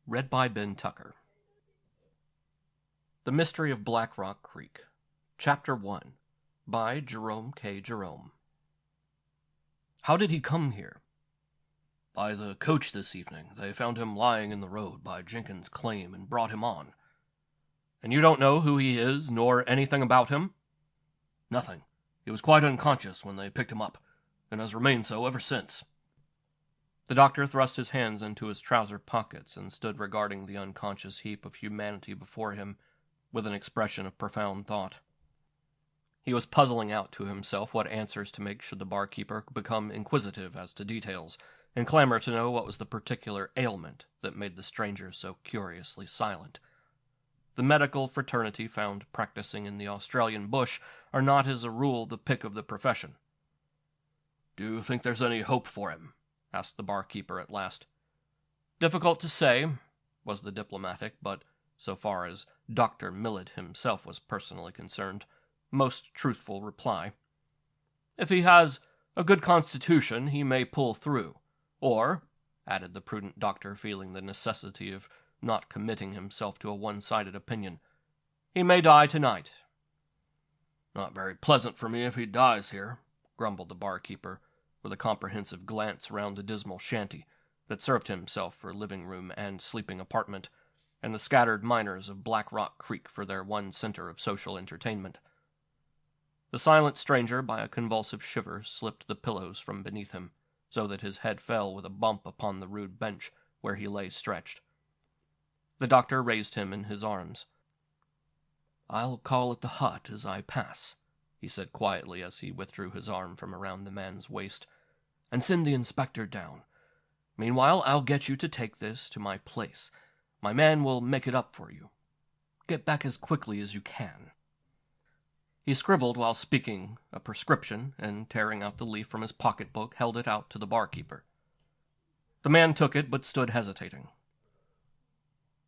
Read by Ben Tucker. The Mystery of Black Rock Creek. Chapter 1. By Jerome K. Jerome. How did he come here? By the coach this evening. They found him lying in the road by Jenkins' claim and brought him on. And you don't know who he is, nor anything about him? Nothing. He was quite unconscious when they picked him up, and has remained so ever since. The doctor thrust his hands into his trouser pockets and stood regarding the unconscious heap of humanity before him with an expression of profound thought. He was puzzling out to himself what answers to make should the barkeeper become inquisitive as to details, and clamor to know what was the particular ailment that made the stranger so curiously silent. The medical fraternity found practicing in the Australian bush are not as a rule the pick of the profession. "Do you think there's any hope for him?" asked the barkeeper at last. "Difficult to say," was the diplomatic, but, so far as Dr. Millet himself was personally concerned, most truthful reply. "If he has a good constitution, he may pull through. Or," added the prudent doctor, feeling the necessity of not committing himself to a one-sided opinion, "he may die tonight." "Not very pleasant for me if he dies here," grumbled the barkeeper, with a comprehensive glance round the dismal shanty that served himself for living room and sleeping apartment, and the scattered miners of Black Rock Creek for their one center of social entertainment. The silent stranger, by a convulsive shiver, slipped the pillows from beneath him, so that his head fell with a bump upon the rude bench where he lay stretched. The doctor raised him in his arms. "I'll call at the hut as I pass," he said quietly as he withdrew his arm from around the man's waist, "and send the inspector down. Meanwhile, I'll get you to take this to my place. My man will make it up for you. Get back as quickly as you can." He scribbled while speaking a prescription, and tearing out the leaf from his pocketbook, held it out to the barkeeper. The man took it, but stood hesitating.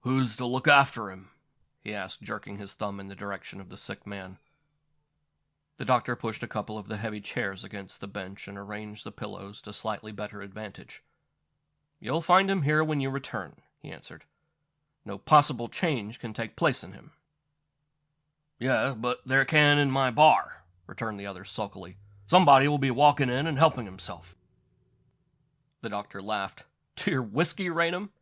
"Who's to look after him?" he asked, jerking his thumb in the direction of the sick man. The doctor pushed a couple of the heavy chairs against the bench and arranged the pillows to slightly better advantage. "You'll find him here when you return," he answered. "No possible change can take place in him." "Yeah, but there can in my bar," returned the other sulkily. "Somebody will be walking in and helping himself." The doctor laughed. "To your whiskey, Raynham?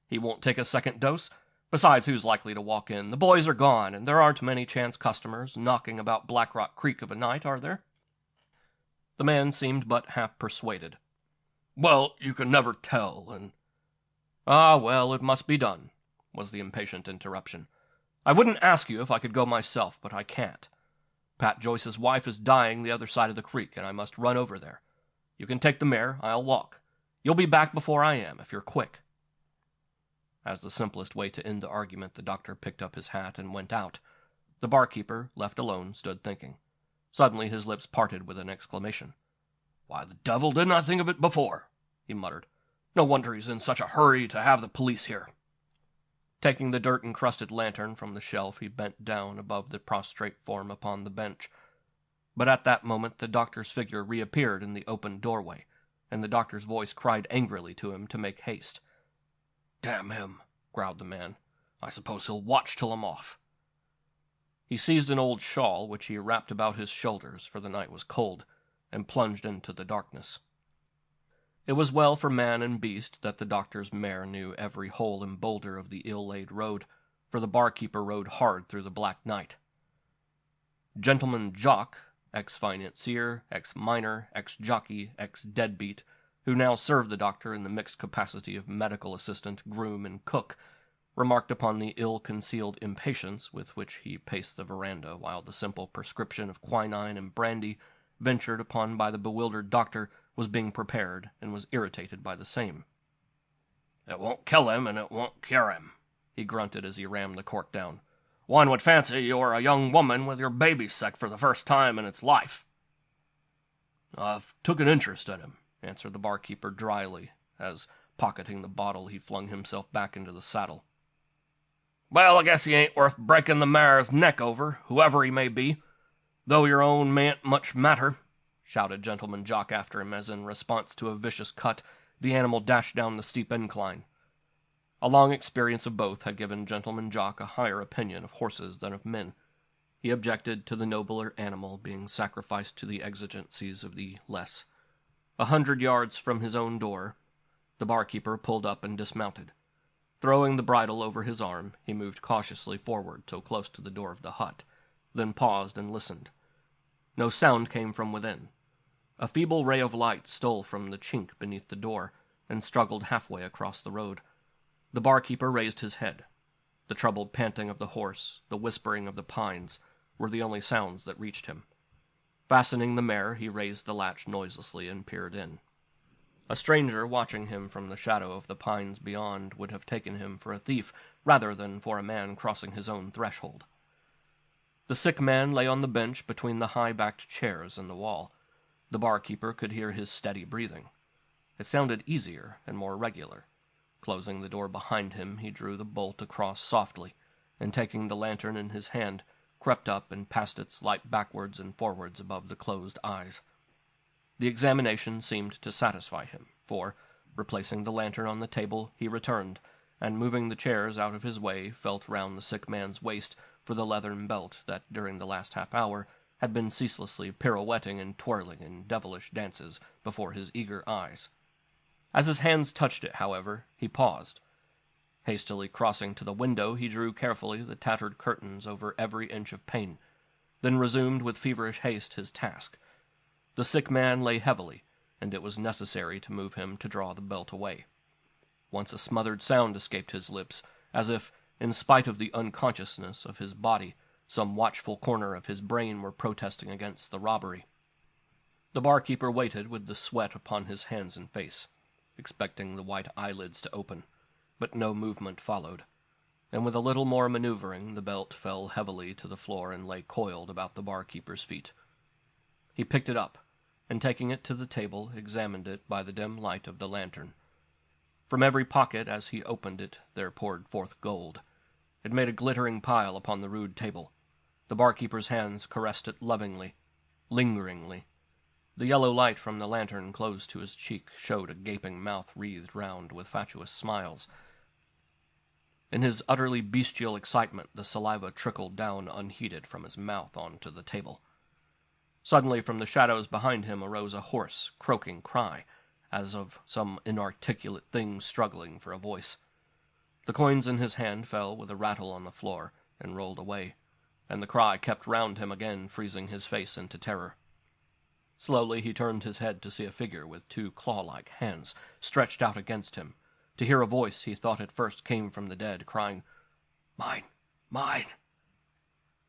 He won't take a second dose. Besides, who's likely to walk in? The boys are gone, and there aren't many chance customers knocking about Black Rock Creek of a night, are there?" The man seemed but half persuaded. "Well, you can never tell, and—" "Ah, well, it must be done," was the impatient interruption. "I wouldn't ask you if I could go myself, but I can't. Pat Joyce's wife is dying the other side of the creek, and I must run over there. You can take the mare, I'll walk. You'll be back before I am, if you're quick." As the simplest way to end the argument, the doctor picked up his hat and went out. The barkeeper, left alone, stood thinking. Suddenly his lips parted with an exclamation. "Why the devil didn't I think of it before?" he muttered. "No wonder he's in such a hurry to have the police here." Taking the dirt-encrusted lantern from the shelf, he bent down above the prostrate form upon the bench. But at that moment the doctor's figure reappeared in the open doorway, and the doctor's voice cried angrily to him to make haste. "Damn him," growled the man. "I suppose he'll watch till I'm off." He seized an old shawl, which he wrapped about his shoulders, for the night was cold, and plunged into the darkness. It was well for man and beast that the doctor's mare knew every hole and boulder of the ill-laid road, for the barkeeper rode hard through the black night. Gentleman Jock, ex-financier, ex-miner, ex-jockey, ex-deadbeat, who now served the doctor in the mixed capacity of medical assistant, groom, and cook, remarked upon the ill-concealed impatience with which he paced the veranda while the simple prescription of quinine and brandy, ventured upon by the bewildered doctor, was being prepared, and was irritated by the same. "It won't kill him, and it won't cure him," he grunted as he rammed the cork down. "One would fancy you were a young woman with your baby sick for the first time in its life." "I've took an interest in him," answered the barkeeper dryly, as, pocketing the bottle, he flung himself back into the saddle. "Well, I guess he ain't worth breaking the mare's neck over, whoever he may be, though your own mayn't much matter," shouted Gentleman Jock after him, as in response to a vicious cut, the animal dashed down the steep incline. A long experience of both had given Gentleman Jock a higher opinion of horses than of men. He objected to the nobler animal being sacrificed to the exigencies of the less. 100 yards from his own door, the barkeeper pulled up and dismounted. Throwing the bridle over his arm, he moved cautiously forward till close to the door of the hut, then paused and listened. No sound came from within. A feeble ray of light stole from the chink beneath the door and struggled halfway across the road. The barkeeper raised his head. The troubled panting of the horse, the whispering of the pines, were the only sounds that reached him. Fastening the mare, he raised the latch noiselessly and peered in. A stranger watching him from the shadow of the pines beyond would have taken him for a thief rather than for a man crossing his own threshold. The sick man lay on the bench between the high-backed chairs and the wall. The barkeeper could hear his steady breathing. It sounded easier and more regular. Closing the door behind him, he drew the bolt across softly, and taking the lantern in his hand, crept up and passed its light backwards and forwards above the closed eyes. The examination seemed to satisfy him, for, replacing the lantern on the table, he returned, and moving the chairs out of his way, felt round the sick man's waist for the leathern belt that, during the last half-hour, had been ceaselessly pirouetting and twirling in devilish dances before his eager eyes. As his hands touched it, however, he paused. Hastily crossing to the window, he drew carefully the tattered curtains over every inch of pane, then resumed with feverish haste his task. The sick man lay heavily, and it was necessary to move him to draw the belt away. Once a smothered sound escaped his lips, as if, in spite of the unconsciousness of his body, some watchful corner of his brain were protesting against the robbery. The barkeeper waited with the sweat upon his hands and face, expecting the white eyelids to open, but no movement followed, and with a little more maneuvering the belt fell heavily to the floor and lay coiled about the barkeeper's feet. He picked it up, and taking it to the table, examined it by the dim light of the lantern. From every pocket, as he opened it, there poured forth gold. It made a glittering pile upon the rude table. The barkeeper's hands caressed it lovingly, lingeringly. The yellow light from the lantern close to his cheek showed a gaping mouth wreathed round with fatuous smiles. In his utterly bestial excitement, the saliva trickled down unheeded from his mouth onto the table. Suddenly from the shadows behind him arose a hoarse, croaking cry, as of some inarticulate thing struggling for a voice. The coins in his hand fell with a rattle on the floor and rolled away, and the cry kept round him again, freezing his face into terror. Slowly he turned his head to see a figure with 2 claw-like hands stretched out against him, to hear a voice he thought at first came from the dead, crying, "Mine! Mine!"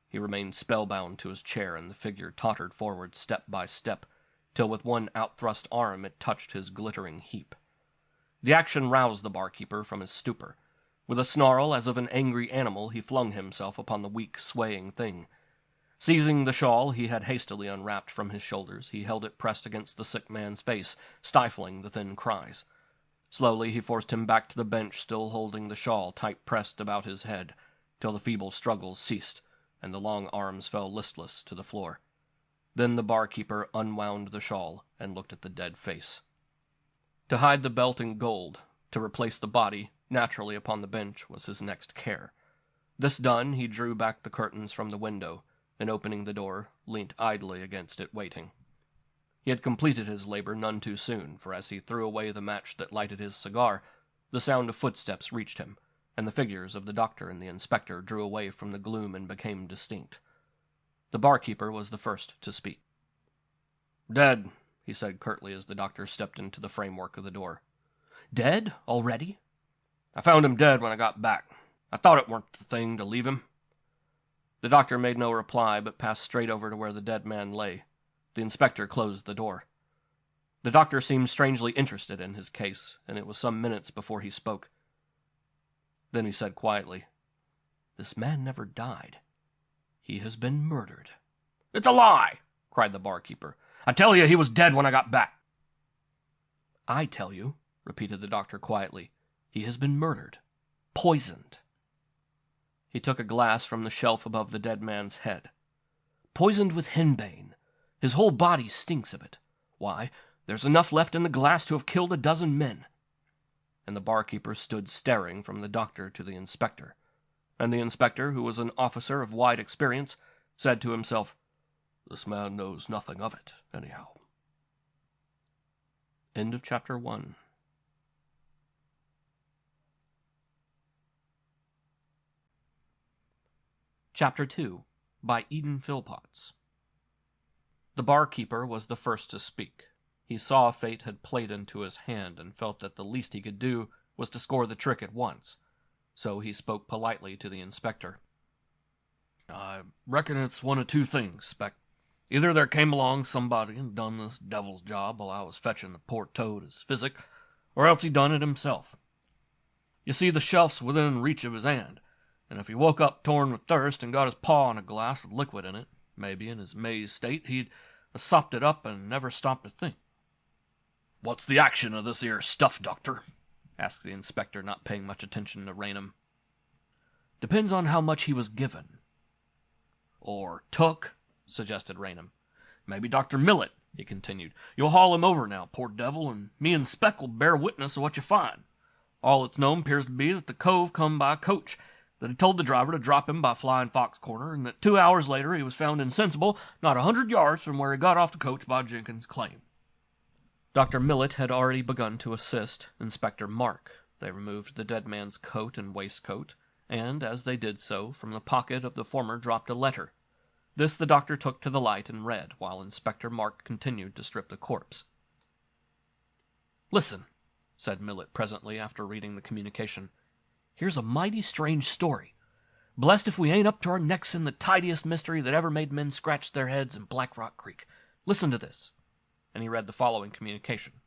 He remained spellbound to his chair, and the figure tottered forward step by step, till with one outthrust arm it touched his glittering heap. The action roused the barkeeper from his stupor. With a snarl as of an angry animal, he flung himself upon the weak, swaying thing. Seizing the shawl he had hastily unwrapped from his shoulders, he held it pressed against the sick man's face, stifling the thin cries. Slowly he forced him back to the bench, still holding the shawl tight pressed about his head, till the feeble struggles ceased, and the long arms fell listless to the floor. Then the barkeeper unwound the shawl and looked at the dead face. To hide the belt in gold, to replace the body, naturally upon the bench, was his next care. This done, he drew back the curtains from the window, and opening the door, leant idly against it, waiting. He had completed his labor none too soon, for as he threw away the match that lighted his cigar, the sound of footsteps reached him, and the figures of the doctor and the inspector drew away from the gloom and became distinct. The barkeeper was the first to speak. "Dead," he said curtly as the doctor stepped into the framework of the door. "Dead? Already?" "I found him dead when I got back. I thought it weren't the thing to leave him." The doctor made no reply, but passed straight over to where the dead man lay. The inspector closed the door. The doctor seemed strangely interested in his case, and it was some minutes before he spoke. Then he said quietly, "This man never died. He has been murdered." "It's a lie!" cried the barkeeper. "I tell you he was dead when I got back." "I tell you," repeated the doctor quietly, "he has been murdered. Poisoned." He took a glass from the shelf above the dead man's head. "Poisoned with henbane. His whole body stinks of it. Why, there's enough left in the glass to have killed a dozen men." and the barkeeper stood staring from the doctor to the inspector. And the inspector, who was an officer of wide experience, said to himself, "This man knows nothing of it, anyhow." End of chapter 1. Chapter 2, by Eden Phillpotts. The barkeeper was the first to speak. He saw fate had played into his hand and felt that the least he could do was to score the trick at once. So he spoke politely to the inspector. "I reckon it's one of two things, Spec. Either there came along somebody and done this devil's job while I was fetching the poor toad his physic, or else he done it himself. You see, the shelf's within reach of his hand, and if he woke up torn with thirst and got his paw on a glass with liquid in it, maybe in his mazed state he'd have sopped it up and never stopped to think." "What's the action of this here stuff, Doctor?" asked the inspector, not paying much attention to Raynham. "Depends on how much he was given." "Or took," suggested Raynham. "Maybe Dr. Millet," he continued. "You'll haul him over now, poor devil, and me and Speck will bear witness of what you find. All that's known appears to be that the cove come by coach, that he told the driver to drop him by Flying Fox Corner, and that 2 hours later he was found insensible not 100 yards from where he got off the coach by Jenkins' claim." Dr. Millet had already begun to assist Inspector Mark. They removed the dead man's coat and waistcoat, and, as they did so, from the pocket of the former dropped a letter. This the doctor took to the light and read, while Inspector Mark continued to strip the corpse. "Listen," said Millet presently after reading the communication. "Here's a mighty strange story. Blessed if we ain't up to our necks in the tidiest mystery that ever made men scratch their heads in Black Rock Creek. Listen to this." And he read the following communication.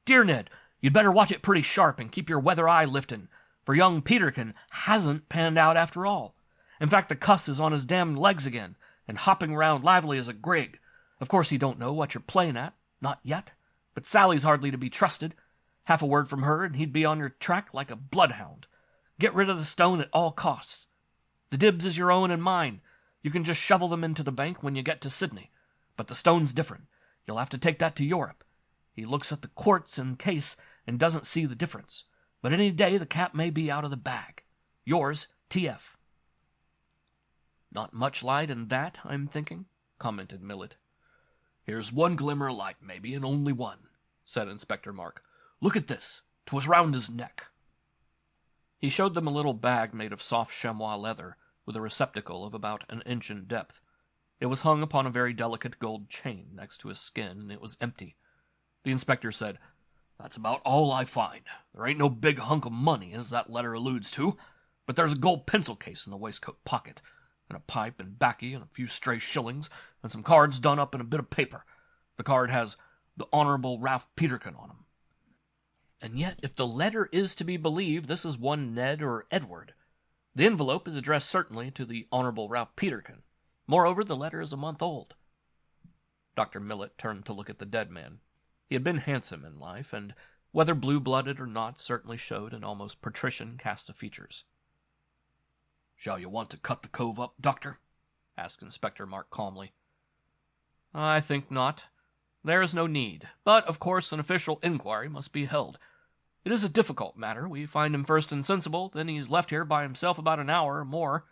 "Dear Ned, you'd better watch it pretty sharp and keep your weather eye lifting, for young Peterkin hasn't panned out after all. In fact, the cuss is on his damned legs again, and hopping around lively as a grig. Of course he don't know what you're playing at, not yet, but Sally's hardly to be trusted. Half a word from her, and he'd be on your track like a bloodhound. Get rid of the stone at all costs. The dibs is your own and mine. You can just shovel them into the bank when you get to Sydney. But the stone's different. You'll have to take that to Europe. He looks at the quartz and case and doesn't see the difference. But any day the cat may be out of the bag. Yours, T.F." "Not much light in that, I'm thinking," commented Millet. "Here's one glimmer of light, maybe, and only one," said Inspector Mark. "Look at this. 'Twas round his neck." He showed them a little bag made of soft chamois leather, with a receptacle of about an inch in depth. It was hung upon a very delicate gold chain next to his skin, and it was empty. The inspector said, "That's about all I find. There ain't no big hunk of money, as that letter alludes to, but there's a gold pencil case in the waistcoat pocket, and a pipe and baccy and a few stray shillings, and some cards done up in a bit of paper. The card has the Honorable Ralph Peterkin on 'em. And yet, if the letter is to be believed, this is one Ned or Edward. The envelope is addressed certainly to the Honorable Ralph Peterkin. Moreover, the letter is a month old." Dr. Millet turned to look at the dead man. He had been handsome in life, and, whether blue-blooded or not, certainly showed an almost patrician cast of features. "Shall you want to cut the cove up, Doctor?" asked Inspector Mark calmly. "I think not. There is no need, but, of course, an official inquiry must be held. It is a difficult matter. We find him first insensible, then he's left here by himself about an hour or more."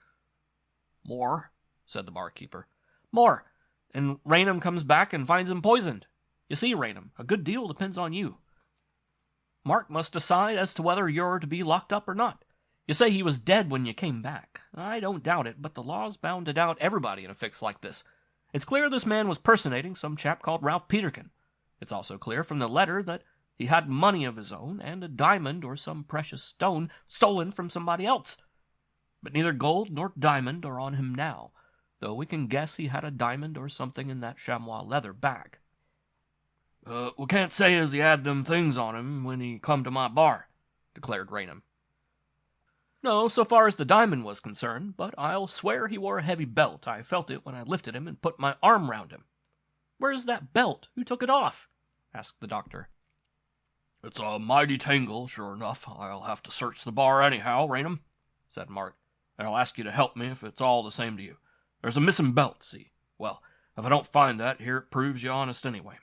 "More?" said the barkeeper. "More, and Raynham comes back and finds him poisoned. You see, Raynham, a good deal depends on you. Mark must decide as to whether you're to be locked up or not. You say he was dead when you came back. I don't doubt it, but the law's bound to doubt everybody in a fix like this. It's clear this man was personating some chap called Ralph Peterkin. It's also clear from the letter that he had money of his own and a diamond or some precious stone stolen from somebody else. But neither gold nor diamond are on him now, though we can guess he had a diamond or something in that chamois leather bag." "We can't say as he had them things on him when he come to my bar," declared Raynham. "No, so far as the diamond was concerned, but I'll swear he wore a heavy belt. I felt it when I lifted him and put my arm round him." "Where's that belt? Who took it off?" asked the doctor. "It's a mighty tangle, sure enough. I'll have to search the bar anyhow, Raynham," said Mark, "and I'll ask you to help me if it's all the same to you. There's a missing belt, see? Well, if I don't find that, here it proves you honest anyway."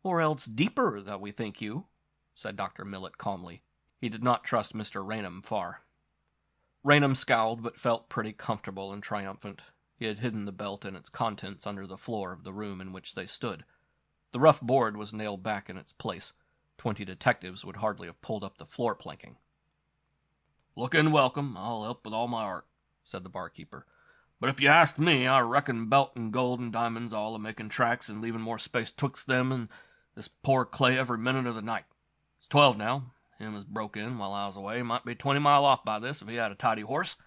"Or else deeper that we think you," said Dr. Millet calmly. He did not trust Mr. Raynham far. Raynham scowled, but felt pretty comfortable and triumphant. He had hidden the belt and its contents under the floor of the room in which they stood. The rough board was nailed back in its place. 20 detectives would hardly have pulled up the floor planking. "Look in welcome. I'll help with all my art," said the barkeeper. "But if you ask me, I reckon belt and gold and diamonds all a-making tracks and leaving more space twixt them and this poor Clay every minute of the night. It's 12 now. Him as broke in while I was away might be 20 mile off by this if he had a tidy horse."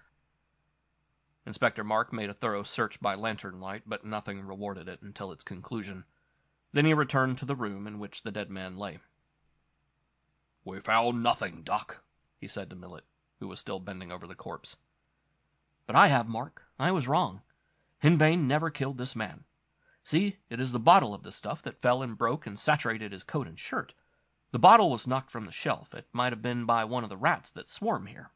Inspector Mark made a thorough search by lantern light, but nothing rewarded it until its conclusion. Then he returned to the room in which the dead man lay. "We found nothing, Doc," he said to Millet, who was still bending over the corpse. "But I have, Mark. I was wrong. Henbane never killed this man. See, it is the bottle of the stuff that fell and broke and saturated his coat and shirt. The bottle was knocked from the shelf. It might have been by one of the rats that swarm here.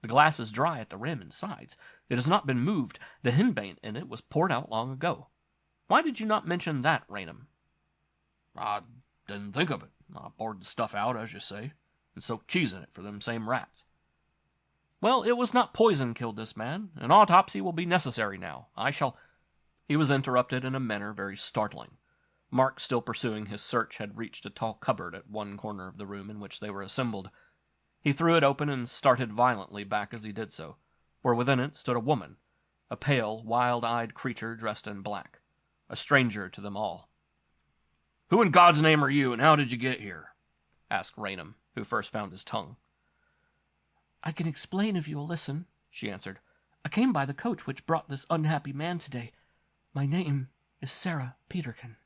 The glass is dry at the rim and sides. It has not been moved. The henbane in it was poured out long ago. Why did you not mention that, Raynham?" "I didn't think of it. I poured the stuff out, as you say, and soaked cheese in it for them same rats." "Well, it was not poison killed this man. An autopsy will be necessary now. I shall—" He was interrupted in a manner very startling. Mark, still pursuing his search, had reached a tall cupboard at one corner of the room in which they were assembled. He threw it open and started violently back as he did so, for within it stood a woman, a pale, wild-eyed creature dressed in black, a stranger to them all. "Who in God's name are you, and how did you get here?" asked Raynham, who first found his tongue. "I can explain if you will listen," she answered. "I came by the coach which brought this unhappy man today. My name is Sarah Peterkin."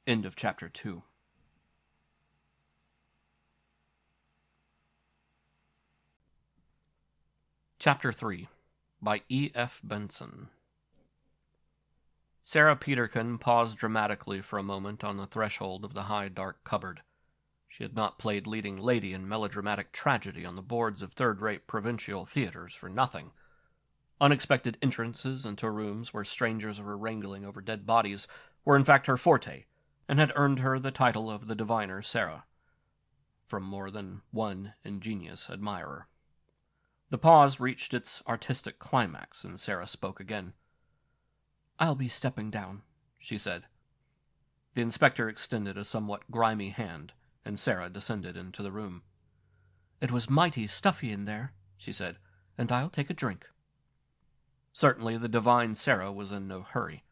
End of Chapter 2. Chapter 3 by E.F. Benson. Sarah Peterkin paused dramatically for a moment on the threshold of the high, dark cupboard. She had not played leading lady in melodramatic tragedy on the boards of third-rate provincial theaters for nothing. Unexpected entrances into rooms where strangers were wrangling over dead bodies were in fact her forte, and had earned her the title of the diviner Sarah, from more than one ingenious admirer. The pause reached its artistic climax, and Sarah spoke again. "I'll be stepping down," she said. The inspector extended a somewhat grimy hand, and Sarah descended into the room. "It was mighty stuffy in there," she said, "and I'll take a drink." Certainly the divine Sarah was in no hurry.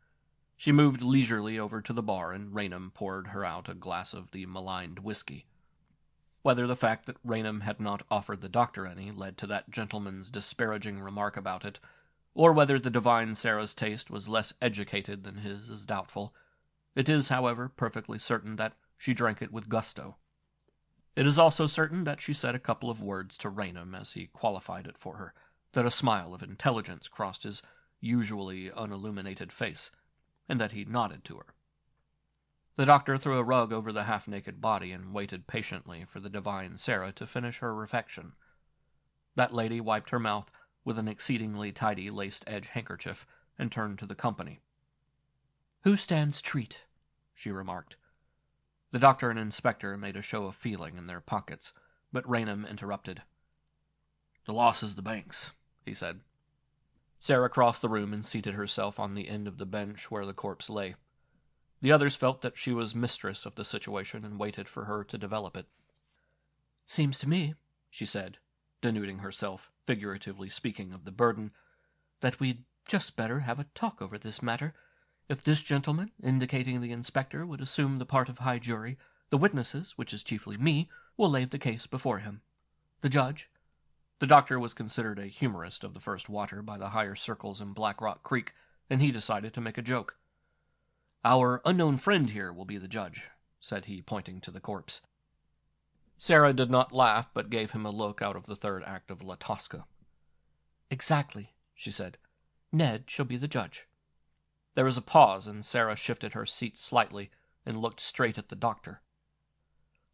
She moved leisurely over to the bar, and Raynham poured her out a glass of the maligned whiskey. Whether the fact that Raynham had not offered the doctor any led to that gentleman's disparaging remark about it, or whether the divine Sarah's taste was less educated than his is doubtful. It is, however, perfectly certain that she drank it with gusto. It is also certain that she said a couple of words to Raynham as he qualified it for her, that a smile of intelligence crossed his usually unilluminated face, and that he nodded to her. The doctor threw a rug over the half-naked body and waited patiently for the divine Sarah to finish her refection. That lady wiped her mouth with an exceedingly tidy laced-edge handkerchief and turned to the company. "Who stands treat?" she remarked. The doctor and inspector made a show of feeling in their pockets, but Raynham interrupted. "The loss is the bank's," he said. Sarah crossed the room and seated herself on the end of the bench where the corpse lay. The others felt that she was mistress of the situation and waited for her to develop it. "Seems to me," she said, denuding herself, figuratively speaking of the burden, "that we'd just better have a talk over this matter. If this gentleman," indicating the inspector, "would assume the part of high jury, the witnesses, which is chiefly me, will lay the case before him. The judge—" The doctor was considered a humorist of the first water by the higher circles in Black Rock Creek, and he decided to make a joke. "Our unknown friend here will be the judge," said he, pointing to the corpse. Sarah did not laugh, but gave him a look out of the third act of La Tosca. "Exactly," she said. "Ned shall be the judge." There was a pause, and Sarah shifted her seat slightly and looked straight at the doctor.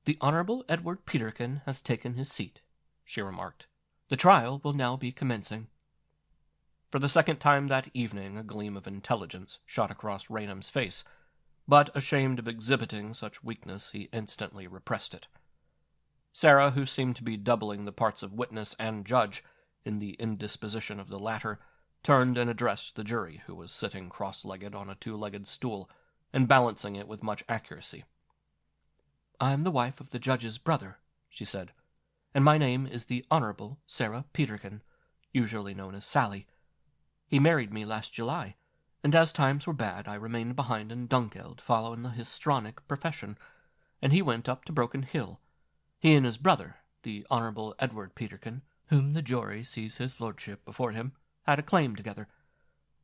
"The Honorable Edward Peterkin has taken his seat," she remarked. "The trial will now be commencing." For the second time that evening a gleam of intelligence shot across Raynham's face, but ashamed of exhibiting such weakness, he instantly repressed it. Sarah, who seemed to be doubling the parts of witness and judge in the indisposition of the latter, turned and addressed the jury, who was sitting cross-legged on a two-legged stool, and balancing it with much accuracy. "I am the wife of the judge's brother," she said, "and my name is the Honorable Sarah Peterkin, usually known as Sally. He married me last July, and as times were bad I remained behind in Dunkeld following the histrionic profession, and he went up to Broken Hill. He and his brother, the Honorable Edward Peterkin, whom the jury sees his lordship before him, had a claim together.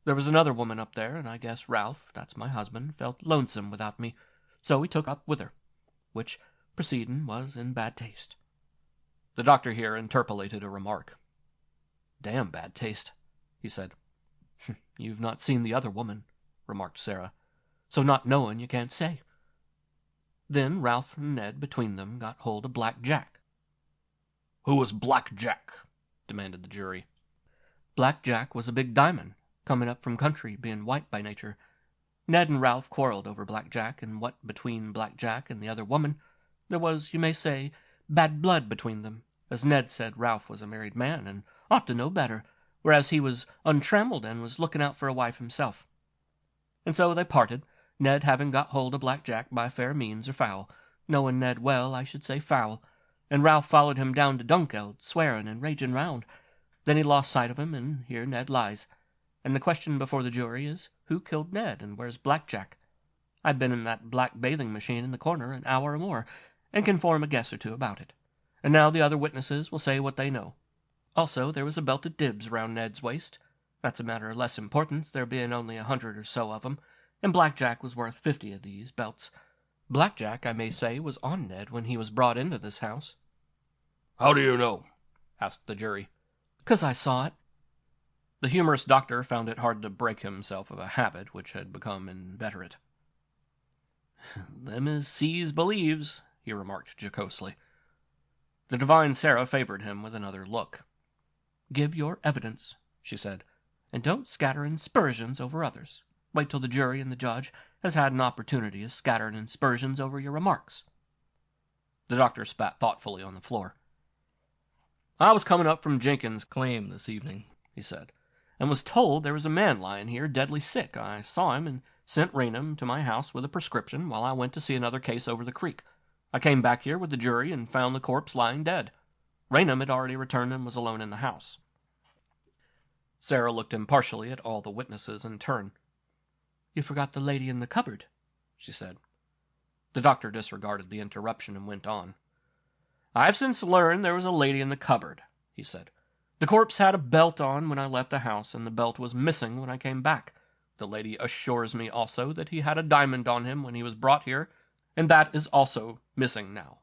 There was another woman up there, and I guess Ralph, that's my husband, felt lonesome without me, so he took up with her, which proceeding was in bad taste." The doctor here interpolated a remark. "Damn bad taste," he said. "You've not seen the other woman," remarked Sarah, "so not knowing you can't say." Then Ralph and Ned between them got hold of Black Jack. "Who was Black Jack?" demanded the jury. "Black Jack was a big diamond, coming up from country, being white by nature. Ned and Ralph quarreled over Black Jack, and what between Black Jack and the other woman, there was, you may say, bad blood between them, as Ned said Ralph was a married man, and ought to know better, whereas he was untrammeled and was looking out for a wife himself. And so they parted, Ned having got hold of Black Jack by fair means or foul, knowing Ned well, I should say foul, and Ralph followed him down to Dunkeld, swearing and raging round. Then he lost sight of him, and here Ned lies. And the question before the jury is, who killed Ned, and where's Black Jack? I've been in that black bathing machine in the corner an hour or more, and can form a guess or two about it. And now the other witnesses will say what they know. Also, there was a belt of dibs round Ned's waist. That's a matter of less importance, there being only 100 or so of 'em, and Black Jack was worth 50 of these belts. Black Jack, I may say, was on Ned when he was brought into this house." "How do you know?" asked the jury. "'Cause I saw it." The humorous doctor found it hard to break himself of a habit which had become inveterate. "Them as sees believes," he remarked jocosely. The divine Sarah favored him with another look. "Give your evidence," she said, "and don't scatter aspersions over others. Wait till the jury and the judge has had an opportunity of scattering aspersions over your remarks." The doctor spat thoughtfully on the floor. "I was coming up from Jenkins' claim this evening," he said, "and was told there was a man lying here deadly sick. I saw him and sent Raynham to my house with a prescription while I went to see another case over the creek. I came back here with the jury and found the corpse lying dead. Raynham had already returned and was alone in the house." Sarah looked impartially at all the witnesses in turn. "You forgot the lady in the cupboard," she said. The doctor disregarded the interruption and went on. "I've since learned there was a lady in the cupboard," he said. "The corpse had a belt on when I left the house, and the belt was missing when I came back. The lady assures me also that he had a diamond on him when he was brought here, and that is also missing now.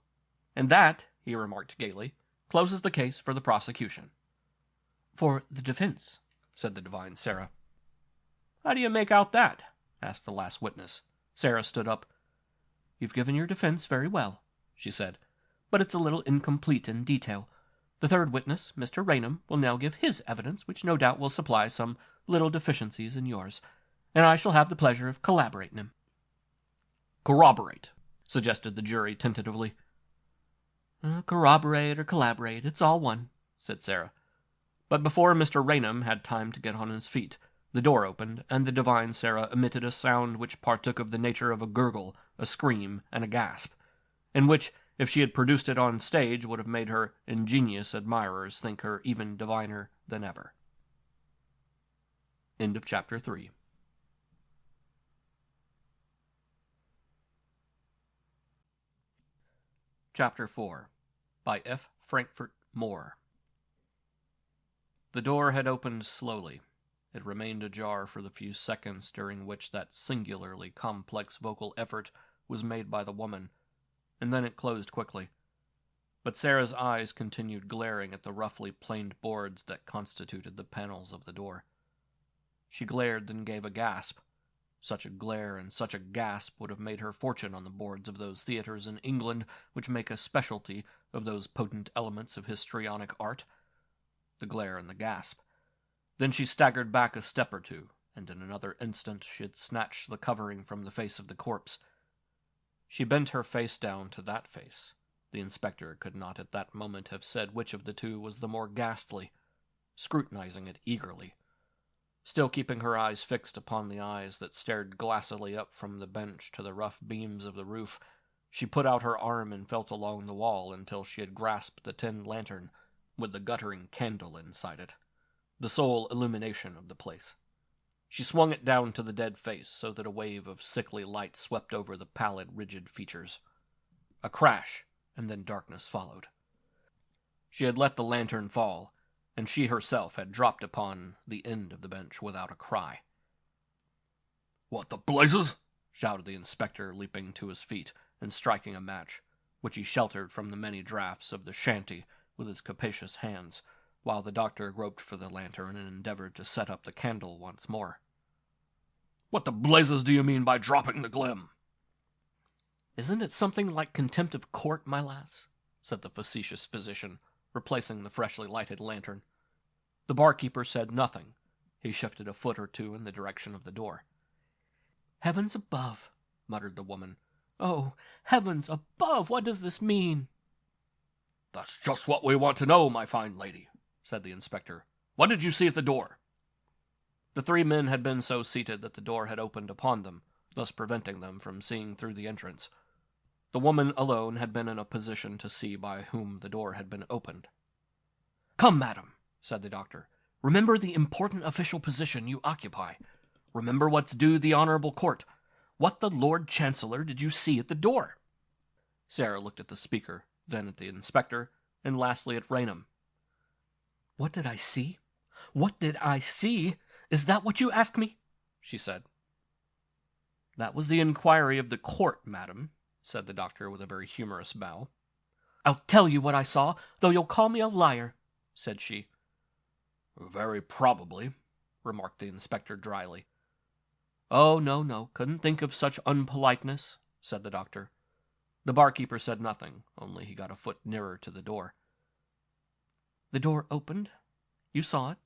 And that," he remarked gaily, "closes the case for the prosecution." "For the defense," said the divine Sarah. "How do you make out that?" asked the last witness. Sarah stood up. "You've given your defense very well," she said, "but it's a little incomplete in detail. The third witness, Mr. Raynham, will now give his evidence, which no doubt will supply some little deficiencies in yours, and I shall have the pleasure of collaborating him." "Corroborate," suggested the jury tentatively. "Corroborate or collaborate, it's all one," said Sarah. But before Mr. Raynham had time to get on his feet, the door opened, and the divine Sarah emitted a sound which partook of the nature of a gurgle, a scream, and a gasp, and which, if she had produced it on stage, would have made her ingenious admirers think her even diviner than ever. End of chapter 3. Chapter 4 by F. Frankfort Moore. The door had opened slowly. It remained ajar for the few seconds during which that singularly complex vocal effort was made by the woman, and then it closed quickly. But Sarah's eyes continued glaring at the roughly planed boards that constituted the panels of the door. She glared, then gave a gasp. Such a glare and such a gasp would have made her fortune on the boards of those theaters in England which make a specialty of those potent elements of histrionic art. The glare and the gasp. Then she staggered back a step or two, and in another instant she had snatched the covering from the face of the corpse. She bent her face down to that face. The inspector could not at that moment have said which of the two was the more ghastly, scrutinizing it eagerly. Still keeping her eyes fixed upon the eyes that stared glassily up from the bench to the rough beams of the roof, she put out her arm and felt along the wall until she had grasped the tin lantern with the guttering candle inside it, the sole illumination of the place. She swung it down to the dead face so that a wave of sickly light swept over the pallid, rigid features. A crash, and then darkness followed. She had let the lantern fall, and she herself had dropped upon the end of the bench without a cry. "What the blazes?" shouted the inspector, leaping to his feet and striking a match, which he sheltered from the many draughts of the shanty with his capacious hands, while the doctor groped for the lantern and endeavored to set up the candle once more. "What the blazes do you mean by dropping the glim?" "Isn't it something like contempt of court, my lass?" said the facetious physician, replacing the freshly lighted lantern. The barkeeper said nothing. He shifted a foot or two in the direction of the door. "Heavens above," muttered the woman. "Oh, heavens above, what does this mean?" "That's just what we want to know, my fine lady," said the inspector. "What did you see at the door?" The three men had been so seated that the door had opened upon them, thus preventing them from seeing through the entrance. The woman alone had been in a position to see by whom the door had been opened. "Come, madam," said the doctor. "Remember the important official position you occupy. Remember what's due the honorable court. What the Lord Chancellor did you see at the door?" Sarah looked at the speaker, then at the inspector, and lastly at Raynham. "What did I see? What did I see? Is that what you ask me?" she said. "That was the inquiry of the court, madam," said the doctor with a very humorous bow. "I'll tell you what I saw, though you'll call me a liar," said she. "Very probably," remarked the inspector dryly. "Oh, no, couldn't think of such unpoliteness," said the doctor. The barkeeper said nothing, only he got a foot nearer to the door. "The door opened. You saw it,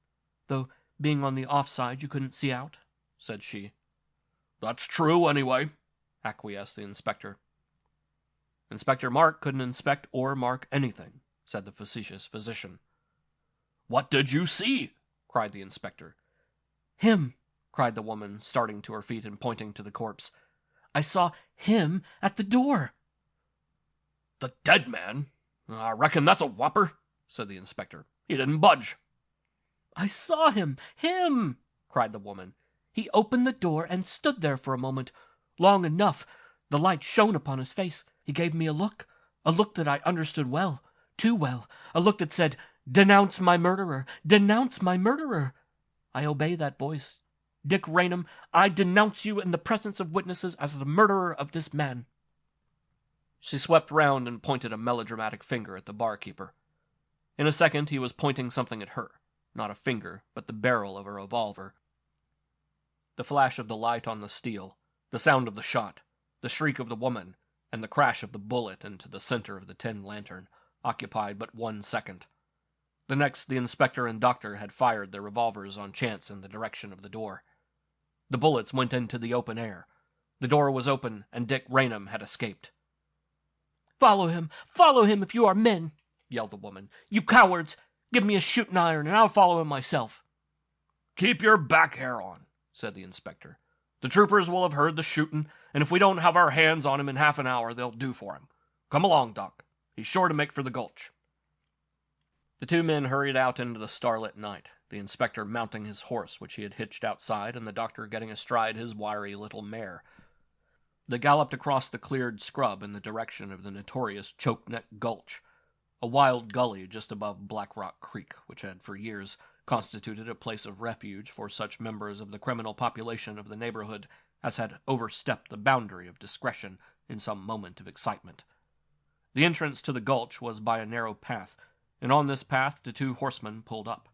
though being on the off-side you couldn't see out," said she. "That's true, anyway," acquiesced the inspector. "Inspector Mark couldn't inspect or mark anything," said the facetious physician. "What did you see?" cried the inspector. "Him!" cried the woman, starting to her feet and pointing to the corpse. "I saw him at the door." "The dead man? I reckon that's a whopper," said the inspector. "He didn't budge." "I saw him! Cried the woman. "He opened the door and stood there for a moment, long enough. The light shone upon his face. He gave me a look that I understood well, too well, a look that said, 'Denounce my murderer! Denounce my murderer!' I obey that voice. Dick Raynham, I denounce you in the presence of witnesses as the murderer of this man." She swept round and pointed a melodramatic finger at the barkeeper. In a second he was pointing something at her, not a finger, but the barrel of a revolver. The flash of the light on the steel, the sound of the shot, the shriek of the woman, and the crash of the bullet into the center of the tin lantern occupied but 1 second. The next, the inspector and doctor had fired their revolvers on chance in the direction of the door. The bullets went into the open air. The door was open, and Dick Raynham had escaped. Follow him if you are men," yelled the woman. "You cowards! Give me a shooting iron, and I'll follow him myself." "Keep your back hair on," said the inspector. "The troopers will have heard the shooting, and if we don't have our hands on him in half an hour, they'll do for him. Come along, Doc. He's sure to make for the gulch." The two men hurried out into the starlit night, the inspector mounting his horse, which he had hitched outside, and the doctor getting astride his wiry little mare. They galloped across the cleared scrub in the direction of the notorious Choke-Neck Gulch, a wild gully just above Black Rock Creek, which had for years constituted a place of refuge for such members of the criminal population of the neighborhood as had overstepped the boundary of discretion in some moment of excitement. The entrance to the gulch was by a narrow path, and on this path the two horsemen pulled up.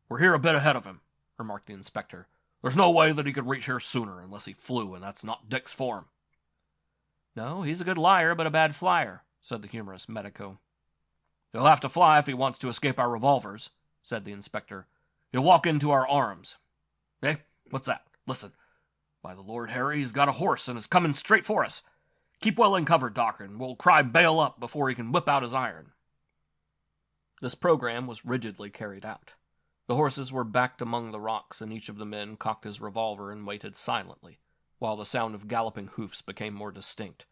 "We're here a bit ahead of him," remarked the inspector. "There's no way that he could reach here sooner unless he flew, and that's not Dick's form." "No, he's a good liar, but a bad flyer," said the humorous medico. "He'll have to fly if he wants to escape our revolvers," said the inspector. "He'll walk into our arms. Eh, What's that? Listen. By the Lord Harry, he's got a horse and is coming straight for us. Keep well in cover, Doc, and we'll cry bail up before he can whip out his iron. This program was rigidly carried out. The horses were backed among the rocks, and each of the men cocked his revolver and waited silently, while the sound of galloping hoofs became more distinct.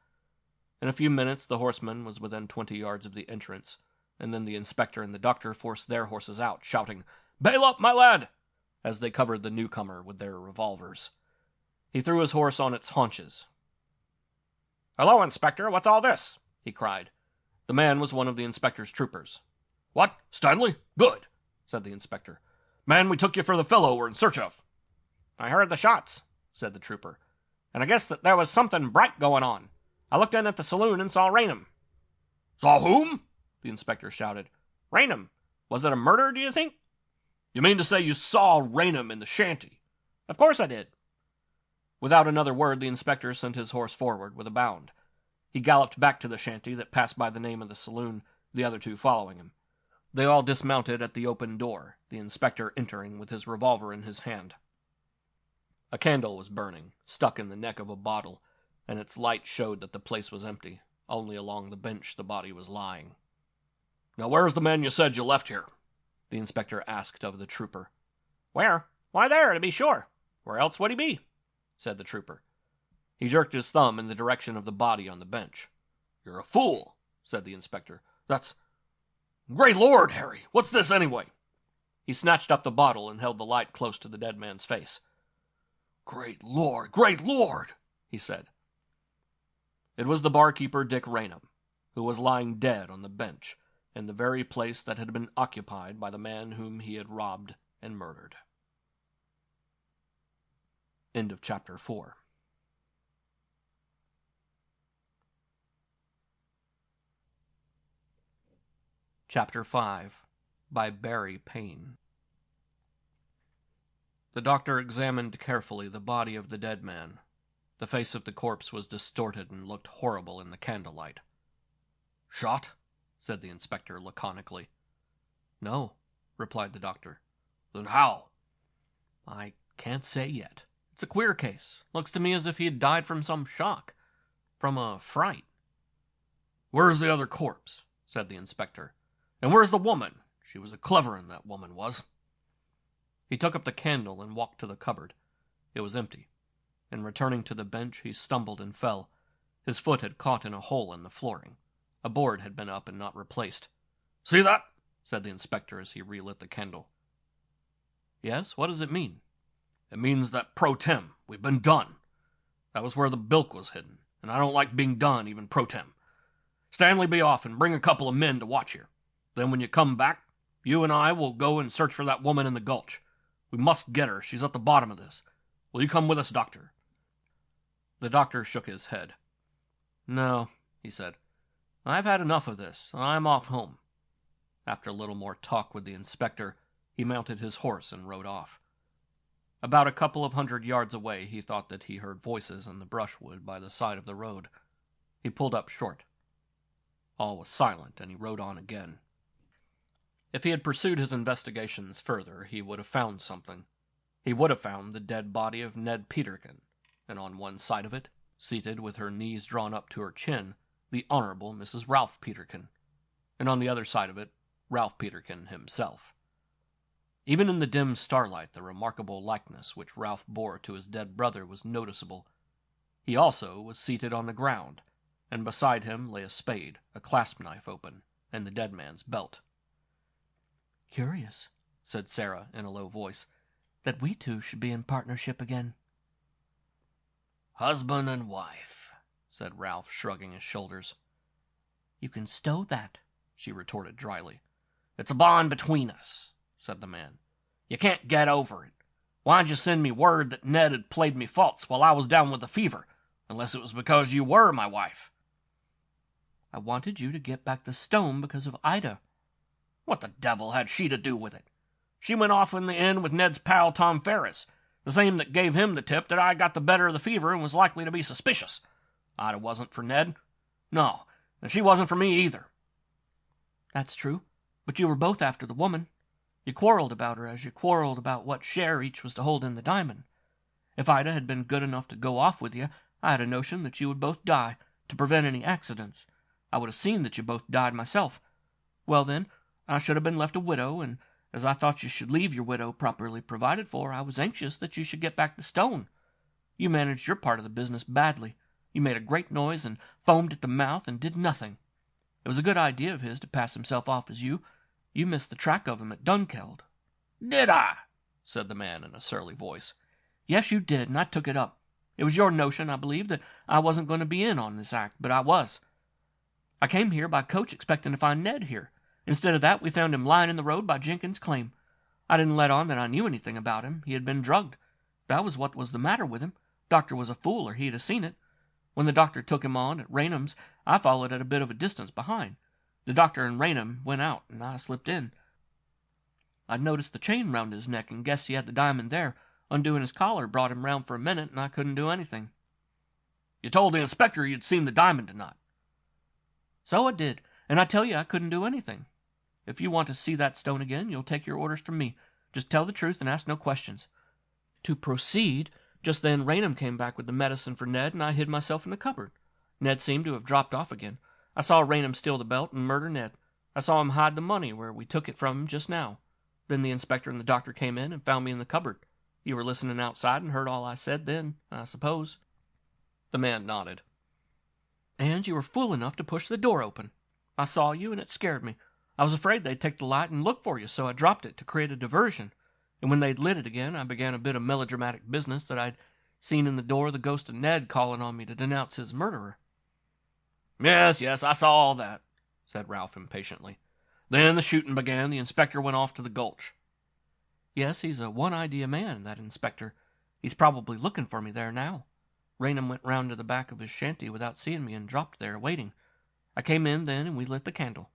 In a few minutes the horseman was within 20 yards of the entrance, and then the inspector and the doctor forced their horses out, shouting, "Bail up, my lad!" as they covered the newcomer with their revolvers. He threw his horse on its haunches. "Hello, Inspector, what's all this?" he cried. The man was one of the inspector's troopers. "What, Stanley? Good," said the inspector. "Man, we took you for the fellow we're in search of." "I heard the shots," said the trooper, "and I guess that there was something bright going on. I looked in at the saloon and saw Raynham." "Saw whom?" the inspector shouted. "Raynham. Was it a murder, do you think?" "You mean to say you saw Raynham in the shanty?" "Of course I did." Without another word, the inspector sent his horse forward with a bound. He galloped back to the shanty that passed by the name of the saloon, the other two following him. They all dismounted at the open door, the inspector entering with his revolver in his hand. A candle was burning, stuck in the neck of a bottle, and its light showed that the place was empty. Only along the bench the body was lying. "Now where's the man you said you left here?" the inspector asked of the trooper. "Where? Why, there, to be sure. Where else would he be?" said the trooper. He jerked his thumb in the direction of the body on the bench. "You're a fool," said the inspector. "That's... Great Lord, Harry, what's this anyway?" He snatched up the bottle and held the light close to the dead man's face. Great Lord, he said. It was the barkeeper, Dick Raynham, who was lying dead on the bench in the very place that had been occupied by the man whom he had robbed and murdered. End of chapter 4. Chapter 5 by Barry Payne. The doctor examined carefully the body of the dead man. The face of the corpse was distorted and looked horrible in the candlelight. "Shot?" said the inspector laconically. "No," replied the doctor. "Then how?" "I can't say yet. It's a queer case. Looks to me as if he had died from some shock. From a fright." "Where's the other corpse?" said the inspector. "And where's the woman? She was a clever one, that woman was." He took up the candle and walked to the cupboard. It was empty. In returning to the bench, he stumbled and fell. His foot had caught in a hole in the flooring. A board had been up and not replaced. "See that?" said the inspector as he relit the candle. "Yes, what does it mean?" "It means that pro tem, we've been done. That was where the bilk was hidden, and I don't like being done even pro tem. Stanley, be off and bring a couple of men to watch here. Then when you come back, you and I will go and search for that woman in the gulch. We must get her. She's at the bottom of this. Will you come with us, doctor?" The doctor shook his head. "No," he said. "I've had enough of this. I'm off home." After a little more talk with the inspector, he mounted his horse and rode off. About a couple of 100 yards away, he thought that he heard voices in the brushwood by the side of the road. He pulled up short. All was silent, and he rode on again. If he had pursued his investigations further, he would have found something. He would have found the dead body of Ned Peterkin, and on one side of it, seated with her knees drawn up to her chin, the Honorable Mrs. Ralph Peterkin, and on the other side of it, Ralph Peterkin himself. Even in the dim starlight, the remarkable likeness which Ralph bore to his dead brother was noticeable. He also was seated on the ground, and beside him lay a spade, a clasp knife open, and the dead man's belt. "Curious," said Sarah in a low voice, "that we two should be in partnership again." "Husband and wife," said Ralph, shrugging his shoulders. "You can stow that," she retorted dryly. "It's a bond between us," said the man. "You can't get over it. Why'd you send me word that Ned had played me false while I was down with the fever, unless it was because you were my wife?" "I wanted you to get back the stone because of Ida." "What the devil had she to do with it? She went off in the end with Ned's pal Tom Ferris, the same that gave him the tip that I got the better of the fever and was likely to be suspicious. Ida wasn't for Ned. No, and she wasn't for me either." "That's true, but you were both after the woman. You quarreled about her as you quarreled about what share each was to hold in the diamond. If Ida had been good enough to go off with you, I had a notion that you would both die, to prevent any accidents. I would have seen that you both died myself. Well then, I should have been left a widow, and as I thought you should leave your widow properly provided for, I was anxious that you should get back the stone. You managed your part of the business badly. You made a great noise and foamed at the mouth and did nothing. It was a good idea of his to pass himself off as you. You missed the track of him at Dunkeld." "Did I?" said the man in a surly voice. "Yes, you did, and I took it up. It was your notion, I believe, that I wasn't going to be in on this act, but I was. I came here by coach expecting to find Ned here. Instead of that, we found him lying in the road by Jenkins' claim. I didn't let on that I knew anything about him. He had been drugged. That was what was the matter with him. Doctor was a fool, or he'd have seen it. When the doctor took him on at Raynham's, I followed at a bit of a distance behind. The doctor and Raynham went out, and I slipped in. I'd noticed the chain round his neck and guessed he had the diamond there. Undoing his collar brought him round for a minute, and I couldn't do anything." "You told the inspector you'd seen the diamond tonight." "So I did, and I tell you I couldn't do anything. If you want to see that stone again, you'll take your orders from me. Just tell the truth and ask no questions." To proceed, just then Raynham came back with the medicine for Ned, and I hid myself in the cupboard. Ned seemed to have dropped off again. I saw Raynham steal the belt and murder Ned. I saw him hide the money where we took it from him just now. Then the inspector and the doctor came in and found me in the cupboard. You were listening outside and heard all I said then, I suppose." The man nodded. "And you were fool enough to push the door open. I saw you, and it scared me. I was afraid they'd take the light and look for you, so I dropped it to create a diversion. And when they'd lit it again, I began a bit of melodramatic business that I'd seen in the door the ghost of Ned calling on me to denounce his murderer." Yes, I saw all that," said Ralph impatiently. "Then the shooting began. The inspector went off to the gulch." "Yes, he's a one-idea man, that inspector. He's probably looking for me there now. Raynham went round to the back of his shanty without seeing me and dropped there, waiting. I came in then, and we lit the candle."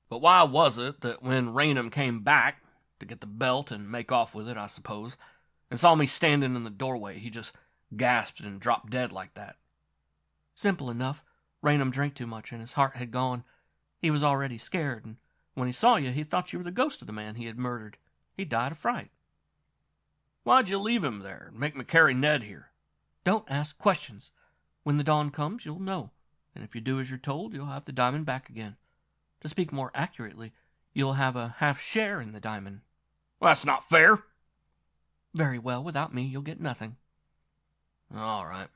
"But why was it that when Raynham came back, to get the belt and make off with it, I suppose, and saw me standing in the doorway, he just gasped and dropped dead like that?" "Simple enough. Raynham drank too much, and his heart had gone. He was already scared, and when he saw you, he thought you were the ghost of the man he had murdered. He died of fright." "Why'd you leave him there and make me carry Ned here?" "Don't ask questions. When the dawn comes, you'll know, and if you do as you're told, you'll have the diamond back again. To speak more accurately, you'll have a half share in the diamond." "Well, that's not fair." "Very well, without me, you'll get nothing." "All right,"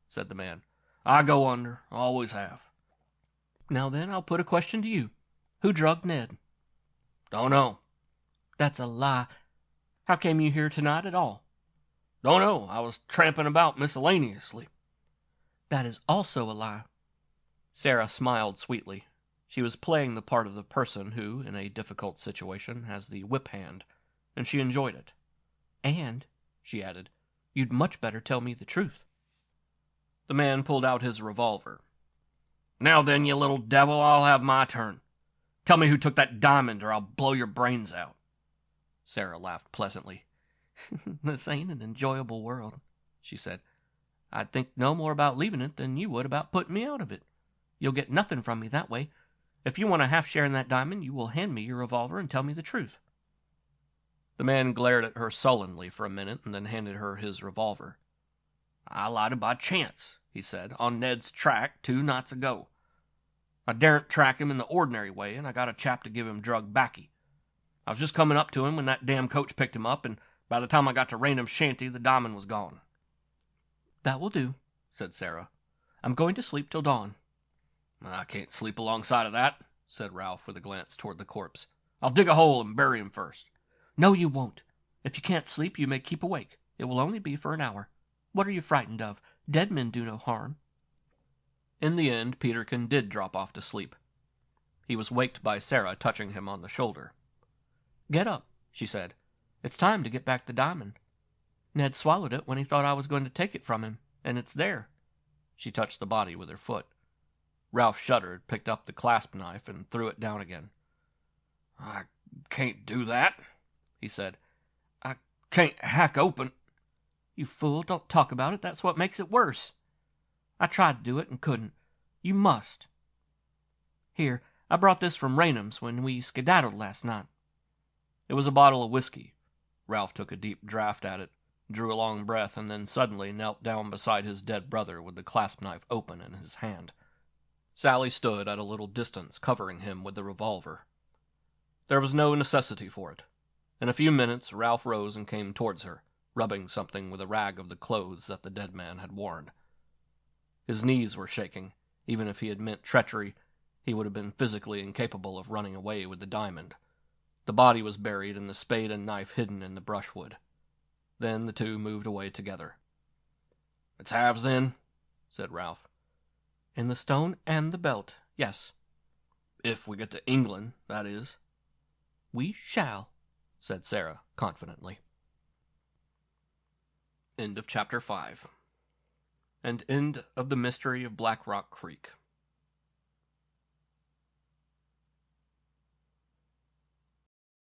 said the man. "I go under, always have." "Now then, I'll put a question to you. Who drugged Ned?" "Don't know." "That's a lie. How came you here tonight at all?" "Don't know. I was tramping about miscellaneously." "That is also a lie." Sarah smiled sweetly. She was playing the part of the person who, in a difficult situation, has the whip hand, and she enjoyed it. "And," she added, "you'd much better tell me the truth." The man pulled out his revolver. "Now then, you little devil, I'll have my turn. Tell me who took that diamond, or I'll blow your brains out." Sarah laughed pleasantly. "This ain't an enjoyable world," she said. "I'd think no more about leaving it than you would about putting me out of it. You'll get nothing from me that way. If you want a half share in that diamond, you will hand me your revolver and tell me the truth." The man glared at her sullenly for a minute and then handed her his revolver. "I lighted by chance," he said, "on Ned's track 2 nights ago. I daren't track him in the ordinary way, and I got a chap to give him drug baccy. I was just coming up to him when that damn coach picked him up, and by the time I got to Raynham's shanty, the diamond was gone." "That will do," said Sarah. "I'm going to sleep till dawn." "I can't sleep alongside of that," said Ralph with a glance toward the corpse. "I'll dig a hole and bury him first." "No, you won't. If you can't sleep, you may keep awake. It will only be for an hour. What are you frightened of? Dead men do no harm." In the end, Peterkin did drop off to sleep. He was waked by Sarah touching him on the shoulder. "Get up," she said. "It's time to get back the diamond. Ned swallowed it when he thought I was going to take it from him, and it's there." She touched the body with her foot. Ralph shuddered, picked up the clasp knife, and threw it down again. "I can't do that," he said. "I can't hack open—" "You fool, don't talk about it. That's what makes it worse. I tried to do it and couldn't. You must. Here, I brought this from Raynham's when we skedaddled last night." It was a bottle of whiskey. Ralph took a deep draught at it, drew a long breath, and then suddenly knelt down beside his dead brother with the clasp knife open in his hand. Sally stood at a little distance, covering him with the revolver. There was no necessity for it. In a few minutes, Ralph rose and came towards her, rubbing something with a rag of the clothes that the dead man had worn. His knees were shaking. Even if he had meant treachery, he would have been physically incapable of running away with the diamond. The body was buried and the spade and knife hidden in the brushwood. Then the two moved away together. "It's halves, then?" said Ralph. "In the stone and the belt, yes." "If we get to England, that is." "We shall," said Sarah confidently. End of Chapter 5. And end of The Mystery of Black Rock Creek.